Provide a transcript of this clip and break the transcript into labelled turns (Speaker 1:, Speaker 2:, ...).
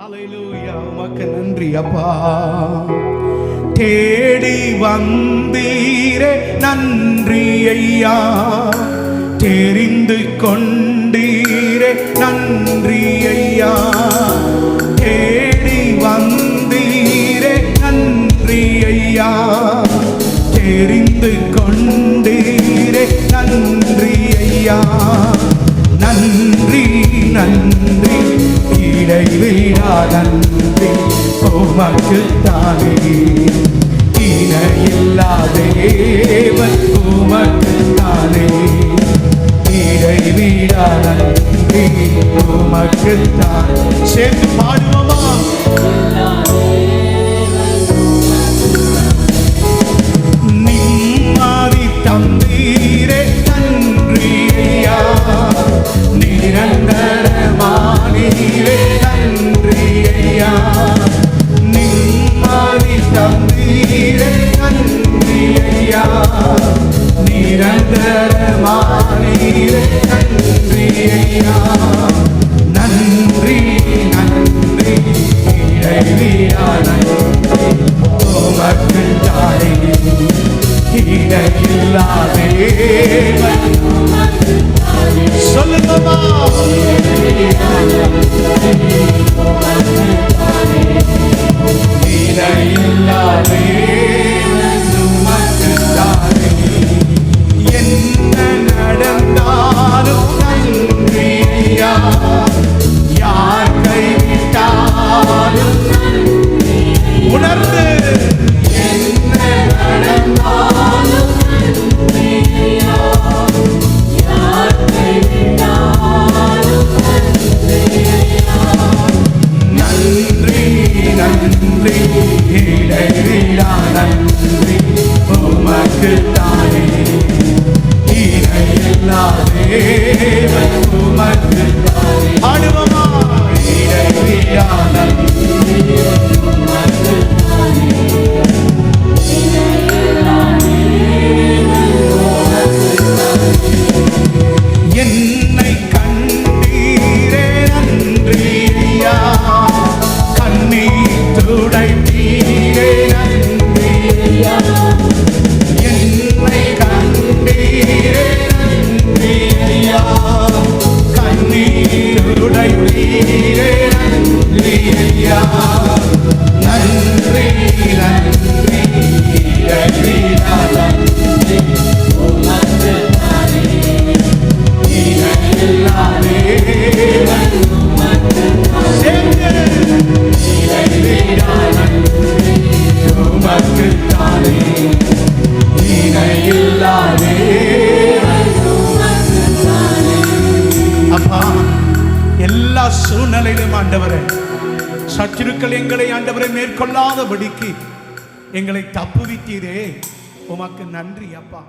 Speaker 1: ஹல்லேலூயா, உமக்கு நன்றி அப்பா. தேடி வந்தீரே நன்றி ஐயா, தெரிந்து கொண்டீரே நன்றி ஐயா. தேடி வந்தீரே நன்றி ஐயா, தெரிந்து கொண்டீரே நன்றி ஐயா. நன்றி நன்றி இடைவிடா நன்றி உமக்குத்தானே. இணையில்லா தேவன் உமக்குத்தானே. இடைவிடா நன்றி உமக்குத்தான். சேர்ந்து பாடுவோமா? நிம்மதி தந்தீரே நன்றி ஐயா, நிரந்தரமானீரே நன்றி ஐயா. நிம்மதி தந்தீரே நன்றி ஐயா, நிரந்தரமானீரே நன்றி ஐயா. நன்றி நன்றி இடைவிடா நன்றி உமக்குத்தானே. இடையில்லா தேவன் சொல்லுங்கம்மா. இடையில்லா தேவன் உமக்குத்தானே. என்ன நடந்தாலும் நன்றி ஐயா, யார் கைவிட்டாலும் உணர்ந்து என்ன நடந்தாலும் நன்றி ஐயா, யார் கைவிட்டாலும் நன்றி ஐயா. நன்றி நன்றி இடைவிடா நன்றி உமக்குத்தானே. இணையில்லா தேவன் உமக்குத்தானே. ஆடுவோமா? இடைவிடா நன்றி உமக்குத்தானே. என்னை கண்டீரே நன்றி ஐயா, கண்ணீர் துடைத்தீரே நன்றி ஐயா. என்னை கண்டீரே நன்றி ஐயா, கண்ணீர் துடைத்தீரே நன்றி ஐயா. நன்றி நன்றி இடைவிடா நன்றி உமக்குத்தானே. இணையில்லா தேவன் உமக்குத்தானே. இடைவிடா நன்றி உமக்குத்தானே. இணையில்லா தேவன் உமக்குத்தானே. அப்பா, எல்லா சூழ்நிலையிலும் ஆண்டவரே, சத்துருக்கள் எங்களை ஆண்டவரை மேற்கொள்ளாதபடிக்கு எங்களை தப்புவித்தீரே, உமக்கு நன்றி அப்பா.